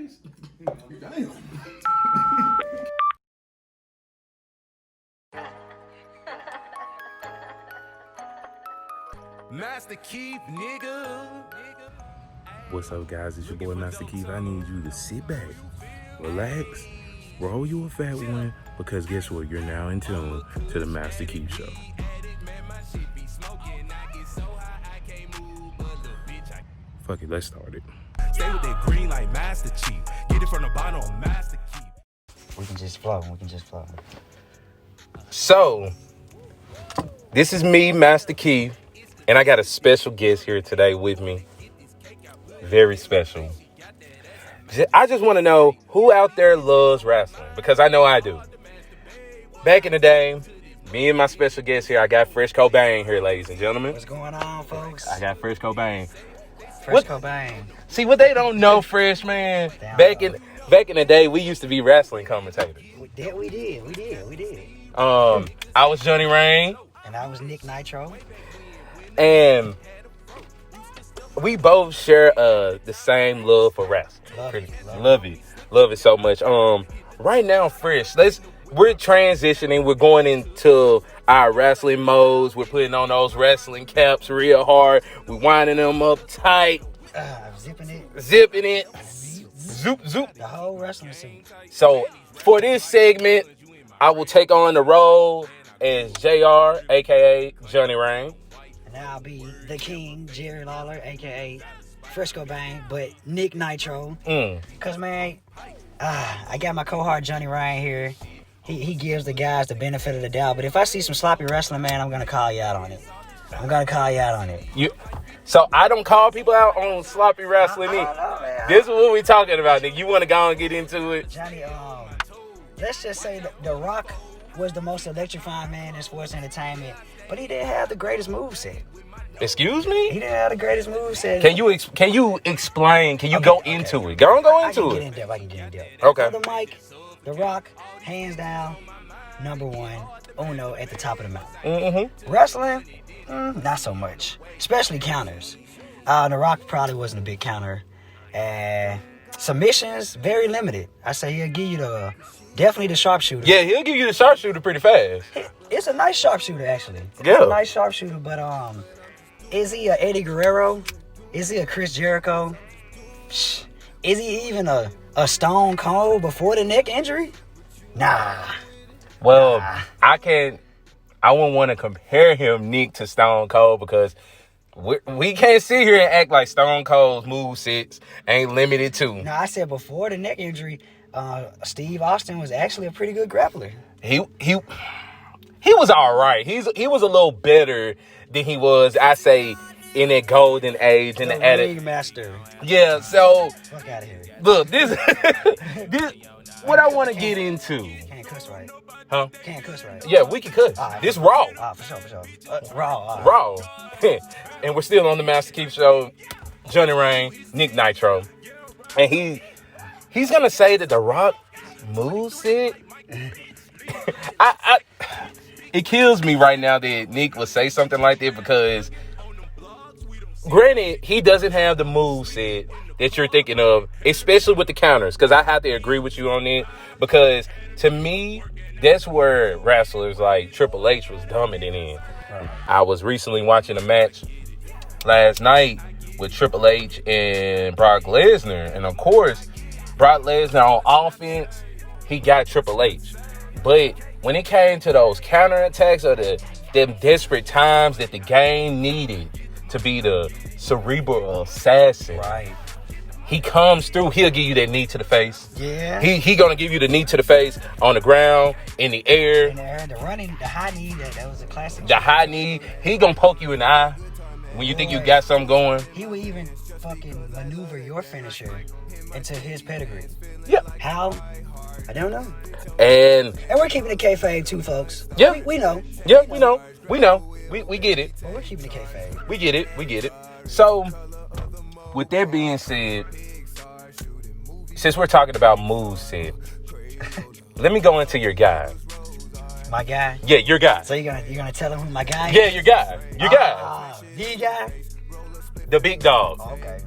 face? Damn. Master KEEF, nigga. What's up, guys? It's your boy Master KEEF. I need you to sit back, relax, roll you a fat one, because guess what? You're now in tune to the Master KEEF Show. Fuck it, let's start it. Stay with that green like Master Chief. Get it from the bottom on Master KEEF. We can just flow. So, this is me, Master KEEF, and I got a special guest here today with me. Very special. I just want to know who out there loves wrestling, because I know I do. Back in the day, me and my special guest here, I got Fresh Cobain here, ladies and gentlemen. What's going on, folks? I got Fresh Cobain. Fresh Cobain. See, what they don't know, Fresh, man, back in the day, we used to be wrestling commentators. We did. I was Johnny Rain. And I was Nick Nitro. And we both share the same love for wrestling. Love it so much. Right now, Fresh, we're transitioning. We're going into our wrestling modes. We're putting on those wrestling caps real hard. We're winding them up tight. Zipping it. Zoop. The whole wrestling suit. So for this segment, I will take on the role as JR, aka Johnny Rain. And I'll be the King, Jerry Lawler, aka Fresh Cobain, but Nick Nitro. Cause man, I got my cohort Johnny Rain here. He gives the guys the benefit of the doubt. But if I see some sloppy wrestling, man, I'm gonna call you out on it. So I don't call people out on sloppy wrestling. I don't know, man. This is what we talking about, Nick. You want to go and get into it? Johnny, let's just say that The Rock was the most electrifying man in sports entertainment, but he didn't have the greatest moveset. Excuse me? He didn't have the greatest moveset. Can you explain? Can you go into it? Go into it. I can get in depth. Okay. For the mic, The Rock, hands down, number one, uno at the top of the mountain. Mm-hmm. Wrestling, not so much, especially counters. The Rock probably wasn't a big counter. Submissions, very limited. I say he'll give you definitely the sharpshooter. Yeah, he'll give you the sharpshooter pretty fast. It's a nice sharpshooter, actually. Yeah. It's a nice sharpshooter, but is he a Eddie Guerrero? Is he a Chris Jericho? Is he even a Stone Cold before the neck injury? Nah. Well, I wouldn't want to compare him, Nick, to Stone Cold, because we can't sit here and act like Stone Cold's movesets ain't limited to. No, I said before the neck injury, Steve Austin was actually a pretty good grappler. He was all right. He was a little better than he was, I say, in that golden age and the Ringmaster. Yeah, so Fuck out of here. Look, this what I want to get into. Can't cuss right. Huh? Can't cuss right. Yeah, we can cuss. Right. This raw. For sure. Raw. Raw. And we're still on the Master KEEF Show. Johnny Rain, Nick Nitro. And he's gonna say that The Rock moveset. It kills me right now that Nick would say something like that, because granted, he doesn't have the moveset that you're thinking of, especially with the counters, because I have to agree with you on it, because to me, that's where wrestlers like Triple H was dominant in. Right. I was recently watching a match last night with Triple H and Brock Lesnar, and of course, Brock Lesnar on offense, he got Triple H. But when it came to those counterattacks or them desperate times that the game needed to be the cerebral assassin, right? He comes through. He'll give you that knee to the face. Yeah. He gonna give you the knee to the face on the ground, in the air. The running, the high knee, that was a classic. The high knee. He gonna poke you in the eye when you think you got something going. He would even fucking maneuver your finisher into his pedigree. Yeah. How? I don't know. And we're keeping the kayfabe too, folks. Yeah. We know. Yeah, we know. We get it. But we're keeping the kayfabe. We get it. So, with that being said, since we're talking about moveset, let me go into your guy. My guy? Yeah, your guy. So you're gonna tell him who my guy is? Yeah, your guy. Your guy. The guy? The big dog. Okay.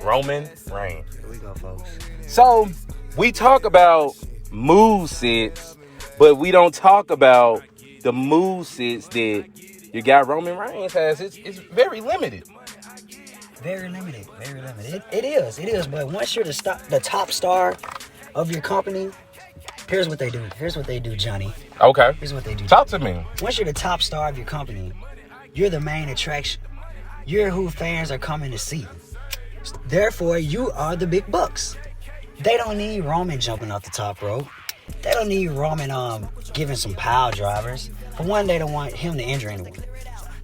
Roman Reigns. Here we go, folks. So we talk about movesets, but we don't talk about the movesets that your guy Roman Reigns has. It's very limited. Very limited. Very limited. It is. But once you're the top star of your company, here's what they do. Here's what they do, Johnny. Okay. Here's what they do. Talk to me. Once you're the top star of your company, you're the main attraction. You're who fans are coming to see. Therefore, you are the big bucks. They don't need Roman jumping off the top rope. They don't need Roman giving some pile drivers. For one, they don't want him to injure anyone.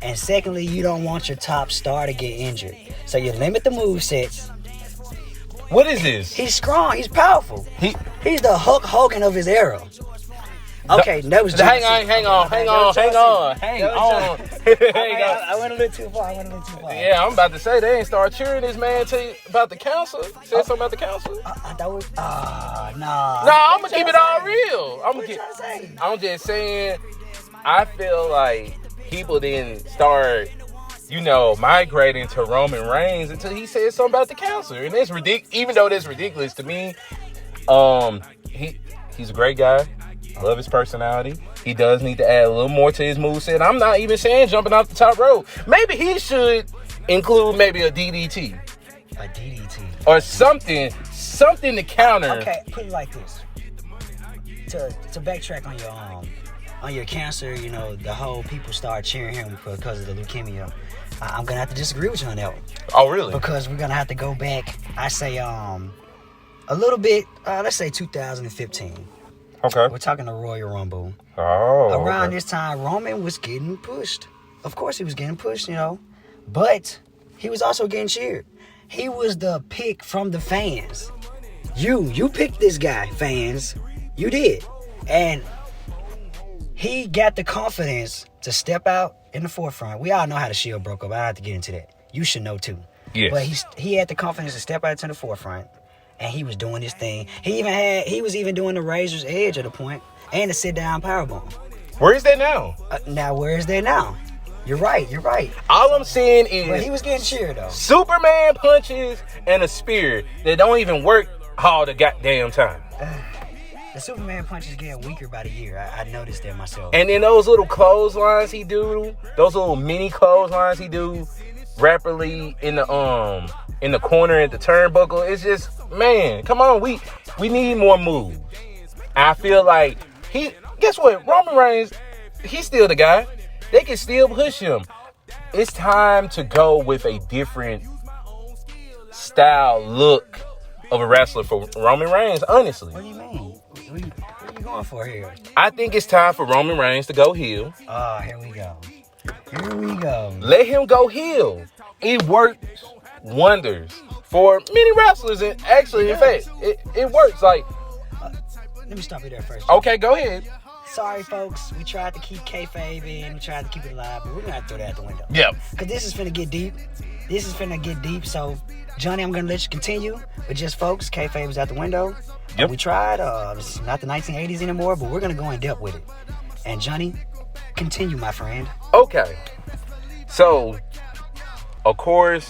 And secondly, you don't want your top star to get injured. So you limit the movesets. What is this? He's strong. He's powerful. He's the Hulk Hogan of his era. Okay, that was hang on. I went a little too far. Yeah, I'm about to say they ain't start cheering this man about the council. Said something about the council. I thought was nah. Nah, I'm gonna keep it all real. What you trying to say? I'm just saying, I feel like people didn't start, migrating to Roman Reigns until he said something about the council, and it's ridiculous. Even though that's ridiculous to me, he's a great guy. I love his personality. He does need to add a little more to his moveset. I'm not even saying jumping off the top rope. Maybe he should include maybe a DDT. A DDT. Or something to counter. Okay, put it like this. To backtrack on your cancer, the whole people start cheering him because of the leukemia. I'm gonna have to disagree with you on that one. Oh, really? Because we're gonna have to go back. I say a little bit. Let's say 2015. Okay. We're talking the Royal Rumble. Oh. Around this time, Roman was getting pushed. Of course, he was getting pushed, but he was also getting cheered. He was the pick from the fans. You picked this guy, fans. You did, and he got the confidence to step out in the forefront. We all know how the Shield broke up. I don't have to get into that. You should know too. Yes. But he had the confidence to step out to the forefront, and he was doing his thing. He was even doing the Razor's Edge at a point, and the sit down powerbomb. Where is that now? Where is that now? You're right. All I'm saying is, But he was getting cheered though. Superman punches and a spear that don't even work all the goddamn time. The Superman punch is getting weaker by the year. I noticed that myself. And then those little clotheslines he do, those little mini clotheslines he do rapidly in the corner at the turnbuckle. It's just, man, come on, we need more moves. I feel like guess what? Roman Reigns, he's still the guy. They can still push him. It's time to go with a different style look of a wrestler for Roman Reigns, honestly. What do you mean? What are you going for here? I think it's time for Roman Reigns to go heel. Oh, here we go. Let him go heel. It works wonders for many wrestlers. And actually, in fact, it works. Like, let me stop you there first. Okay, go ahead. Sorry, folks. We tried to keep kayfabe in. We tried to keep it alive, but we're going to have to throw that out the window. Yeah. Because this is finna get deep. So, Johnny, I'm going to let you continue. But just, folks, kayfabe is out the window. Yep. We tried. It's not the 1980s anymore, but we're going to go in depth with it. And, Johnny, continue, my friend. Okay. So, of course,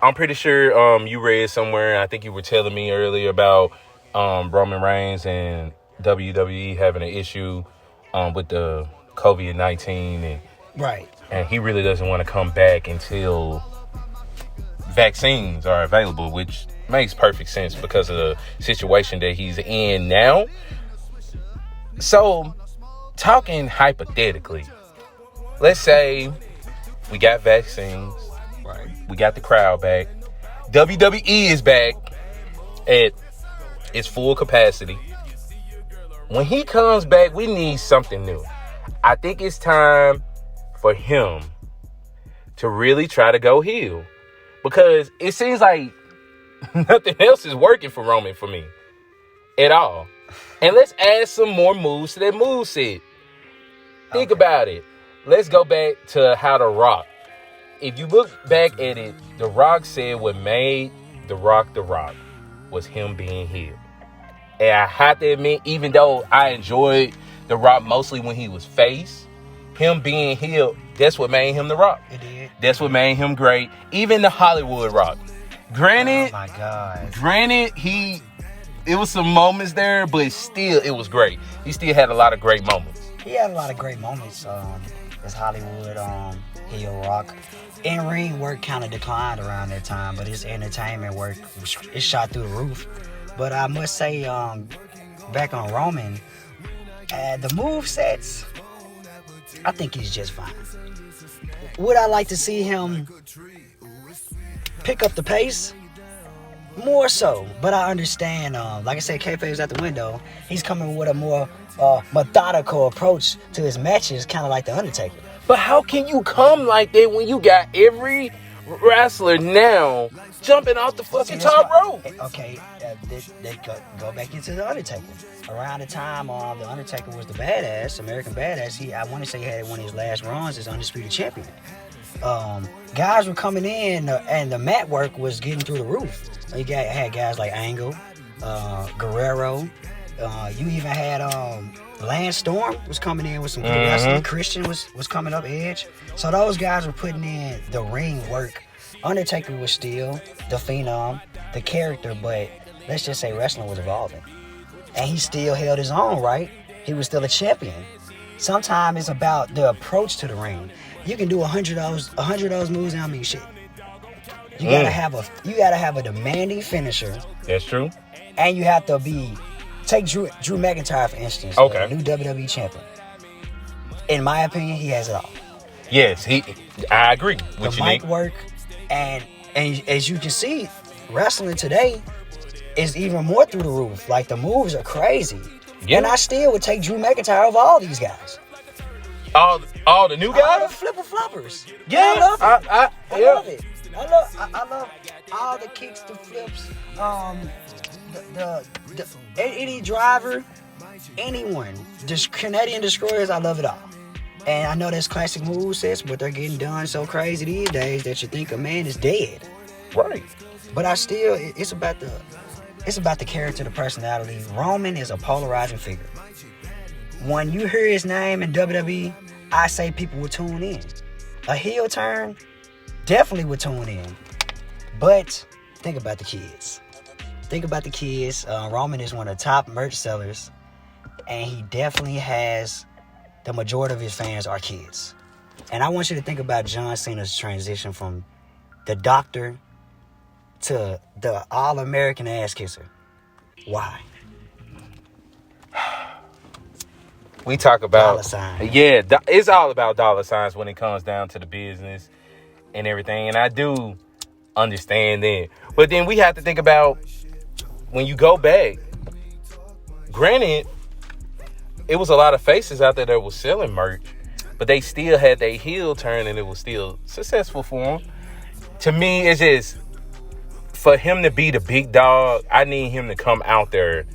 I'm pretty sure you read somewhere, I think you were telling me earlier about Roman Reigns and WWE having an issue with the COVID-19. And, right. And he really doesn't want to come back until vaccines are available, which makes perfect sense because of the situation that he's in now. So, talking hypothetically, let's say we got vaccines. Right. We got the crowd back. WWE is back at its full capacity. When he comes back, we need something new. I think it's time for him to really try to go heel, because it seems like nothing else is working for Roman for me at all. And let's add some more moves to that moveset. Think about it. Let's go back to how The Rock. If you look back at it, The Rock said what made The Rock was him being heel. And I have to admit, even though I enjoyed The Rock mostly when he was face, him being heel, that's what made him The Rock. It did. That's what made him great. Even the Hollywood Rock. Granted, oh my God. Granted, he it was some moments there, but still, it was great. He still had a lot of great moments. He had a lot of great moments. His Hollywood, heel rock. In-ring work kind of declined around that time, but his entertainment work, it shot through the roof. But I must say, back on Roman, the move sets, I think he's just fine. Would I like to see him pick up the pace? More so, but I understand. Like I said, kayfabe's out the window. He's coming with a more methodical approach to his matches, kind of like the Undertaker. But how can you come like that when you got every wrestler now jumping off the fucking top rope? Okay, they go back into the Undertaker. Around the time the Undertaker was the badass, American badass, I want to say he had one of his last runs as Undisputed Champion. Guys were coming in and the mat work was getting through the roof. You had guys like Angle, Guerrero. You even had Lance Storm was coming in with some good wrestling. Christian was coming up Edge. So those guys were putting in the ring work. Undertaker was still the phenom, the character, but let's just say wrestling was evolving. And he still held his own, right? He was still a champion. Sometimes it's about the approach to the ring. You can do 100 of those moves and I mean shit. You gotta have a demanding finisher. That's true. And you have to take Drew McIntyre for instance. Okay. New WWE champion. In my opinion, he has it all. Yes, I agree with the you, mic Nick. work and as you can see, wrestling today is even more through the roof. Like the moves are crazy. Yeah. And I still would take Drew McIntyre over all these guys. All the new guys? All the flipper floppers. Yeah, I love it. I love it. I love all the kicks, the flips, the any driver, anyone, just Canadian destroyers. I love it all. And I know there's classic move sets, but they're getting done so crazy these days that you think a man is dead. Right. But it's about the character, the personality. Roman is a polarizing figure. When you hear his name in WWE, I say people will tune in. A heel turn definitely would tune in. But think about the kids. Roman is one of the top merch sellers, and he definitely has the majority of his fans are kids. And I want you to think about John Cena's transition from the doctor to the all-American ass kisser. Why? We talk about dollar sign. Yeah, it's all about dollar signs when it comes down to the business and everything. And I do understand that. But then we have to think about when you go back, granted, it was a lot of faces out there that was selling merch, but they still had their heel turn and it was still successful for them. To me, it's just, for him to be the big dog, I need him to come out there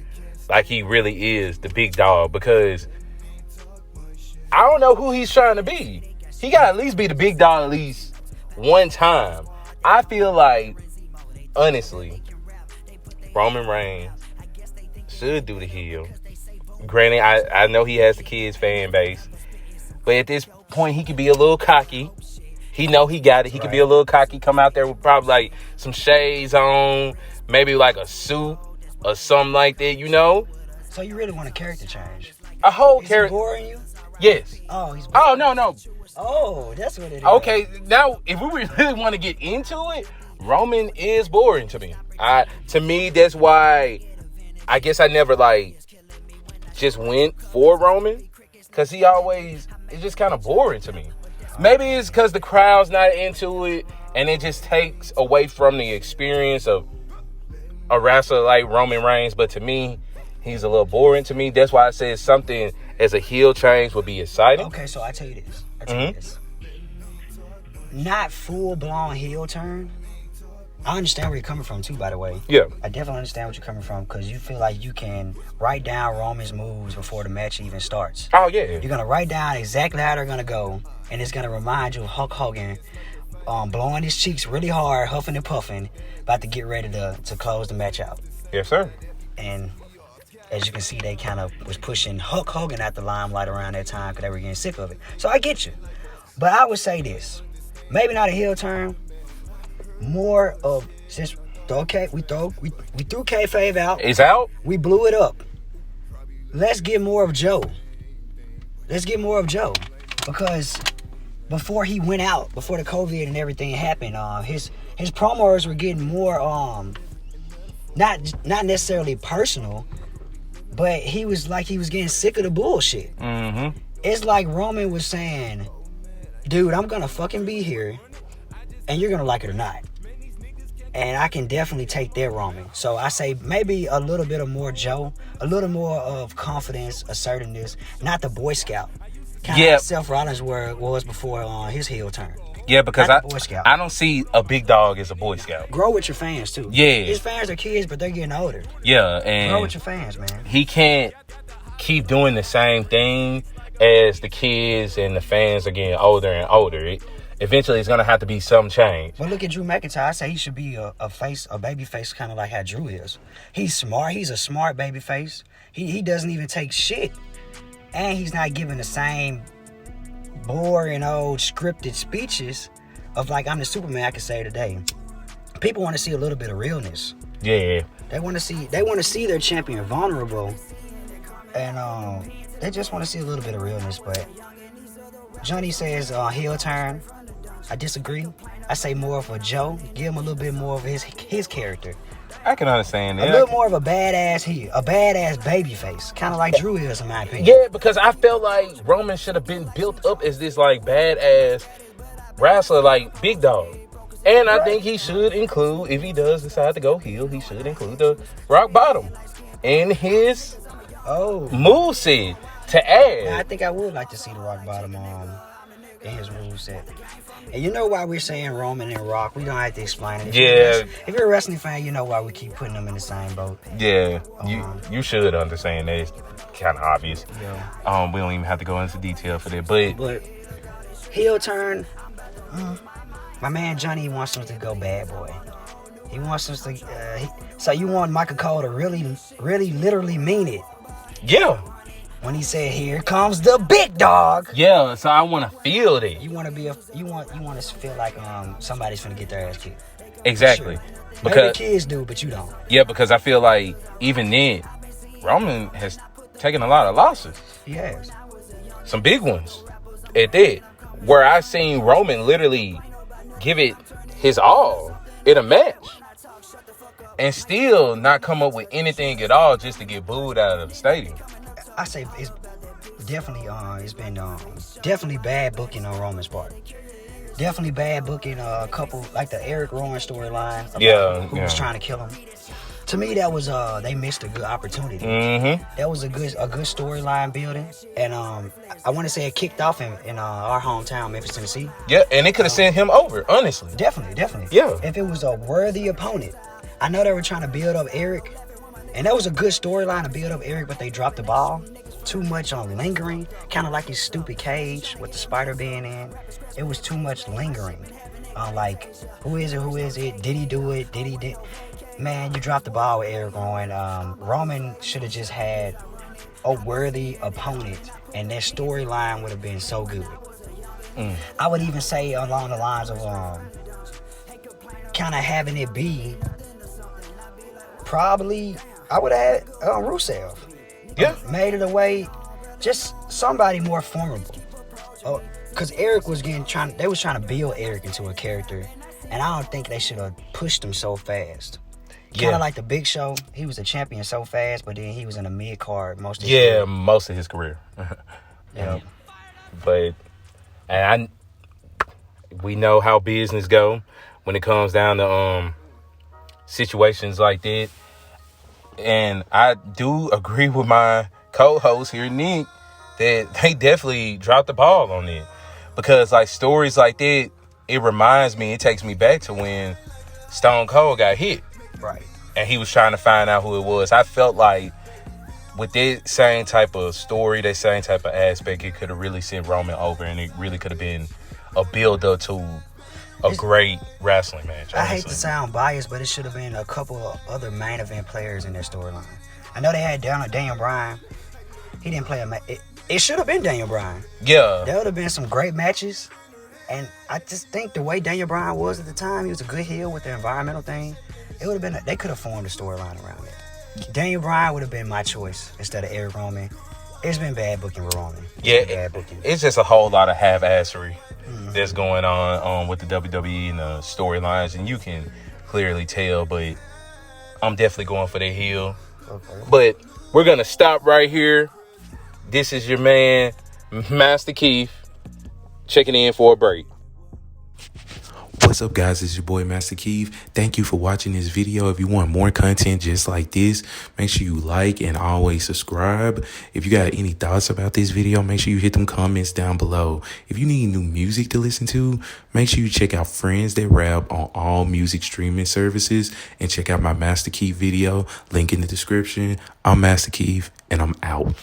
like he really is the big dog, because I don't know who he's trying to be. He got to at least be the big dog at least one time. I feel like, honestly, Roman Reigns should do the heel. Granted, I know he has the kids fan base, but at this point, he could be a little cocky. He know he got it. He could be a little cocky, come out there with probably like some shades on, maybe like a suit or something like that, you know? So you really want a character change? A whole Is character. he boring you? Yes. Oh, he's boring. Oh, no. Oh, that's what it is. Okay, now, if we really want to get into it, Roman is boring to me. To me, that's why I guess I never, just went for Roman, because it's just kind of boring to me. Maybe it's because the crowd's not into it, and it just takes away from the experience of a wrestler like Roman Reigns. But to me, he's a little boring to me. That's why I said something as a heel change would be exciting. Okay, so I tell you this. Not full-blown heel turn. I understand where you're coming from, too, by the way. Yeah. I definitely understand where you're coming from, because you feel like you can write down Roman's moves before the match even starts. Oh, yeah. You're going to write down exactly how they're going to go, and it's going to remind you of Hulk Hogan blowing his cheeks really hard, huffing and puffing, about to get ready to close the match out. Yes, sir. And as you can see, they kind of was pushing Hulk Hogan out the limelight around that time because they were getting sick of it. So I get you. But I would say this. Maybe not a heel turn. More of, since we threw kayfabe out. It's out. We blew it up. Let's get more of Joe. Because before he went out, before the COVID and everything happened, his promos were getting more not necessarily personal, but he was getting sick of the bullshit. Mm-hmm. It's like Roman was saying, dude, I'm gonna fucking be here and you're gonna like it or not. And I can definitely take that, Roman. So I say maybe a little bit of more Joe, a little more of confidence, assertiveness, not the Boy Scout. Kind of like Seth Rollins was before his heel turn. Yeah, because Boy Scout. I don't see a big dog as a Boy Scout. Grow with your fans too. Yeah. His fans are kids, but they're getting older. Yeah, and grow with your fans, man. He can't keep doing the same thing as the kids and the fans are getting older and older. Eventually, it's gonna have to be some change. But look at Drew McIntyre. I say he should be a baby face, kind of like how Drew is. He's smart. He's a smart baby face. He doesn't even take shit, and he's not giving the same boring old scripted speeches of like I'm the Superman I can say today. People want to see a little bit of realness. Yeah. They want to see their champion vulnerable, and they just want to see a little bit of realness. But Johnny says heel turn. I disagree. I say more of a Joe. Give him a little bit more of his character. I can understand that. A little more of a badass heel, a badass baby face, kind of like Drew is in my opinion. Yeah, because I felt like Roman should have been built up as this like badass wrestler, like big dog. And I think he should include, if he does decide to go heel, he should include the rock bottom in his moveset to add. Yeah, I think I would like to see the rock bottom in his moveset. And you know why we're saying Roman and Rock? We don't have to explain it. If you're a wrestling fan, you know why we keep putting them in the same boat. Yeah, you should understand that. It's kind of obvious. Yeah. We don't even have to go into detail for that. But heel turn, my man Johnny wants him to go bad boy. He wants us to. So you want Michael Cole to really, really, literally mean it? Yeah. When he said, "Here comes the big dog." Yeah, so I want to feel that. You want to feel like somebody's finna get their ass kicked. Exactly. Sure. Because maybe the kids do, but you don't. Yeah, because I feel like even then, Roman has taken a lot of losses. He has. Some big ones at that. Where I seen Roman literally give it his all in a match. And still not come up with anything at all just to get booed out of the stadium. I say it's definitely it's been definitely bad booking on Roman's part. Definitely bad booking a couple like the Eric Rowan storyline. Who was trying to kill him. To me, that was they missed a good opportunity. Mm-hmm. That was a good storyline building, and I want to say it kicked off in our hometown, Memphis, Tennessee. Yeah, and it could have sent him over, honestly. Definitely. Yeah. If it was a worthy opponent, I know they were trying to build up Eric. And that was a good storyline to build up Eric, but they dropped the ball. Too much on lingering. Kind of like his stupid cage with the spider being in. It was too much lingering. Like, who is it? Did he do it? Man, you dropped the ball with Eric Rowan. Roman should have just had a worthy opponent. And their storyline would have been so good. I would even say along the lines of kind of having it be probably... I would have had Rusev. Yeah. Made it away. Just somebody more formidable. Because Eric was they was trying to build Eric into a character. And I don't think they should have pushed him so fast. Kind of like the Big Show. He was a champion so fast, but then he was in a mid-card most of his career. Most of his career. Yeah. But we know how business go when it comes down to situations like that. And I do agree with my co-host here, Nick, that they definitely dropped the ball on it. Because, like, stories like that, it takes me back to when Stone Cold got hit. Right. And he was trying to find out who it was. I felt like with that same type of story, that same type of aspect, it could have really sent Roman over, and it really could have been a build-up to a great wrestling match. Honestly. I hate to sound biased, but it should have been a couple of other main event players in their storyline. I know they had Daniel Bryan. He didn't play a match. It should have been Daniel Bryan. Yeah. There would have been some great matches. And I just think the way Daniel Bryan was at the time, he was a good heel with the environmental thing. it would have been. They could have formed a storyline around it. Daniel Bryan would have been my choice instead of Eric Roman. It's been bad booking with Roman. Yeah, it's just a whole lot of half-assery that's going on with the WWE and the storylines, and you can clearly tell. But I'm definitely going for the heel. Okay. But we're gonna stop right here. This is your man, Master KEEF, checking in for a break. What's up, guys? It's your boy Master KEEF. Thank you for watching this video. If you want more content just like this, make sure you like and always subscribe. If you got any thoughts about this video, make sure you hit them comments down below. If you need new music to listen to, make sure you check out Friends That Rap on all music streaming services and check out my Master KEEF video, link in the description. I'm Master KEEF and I'm out.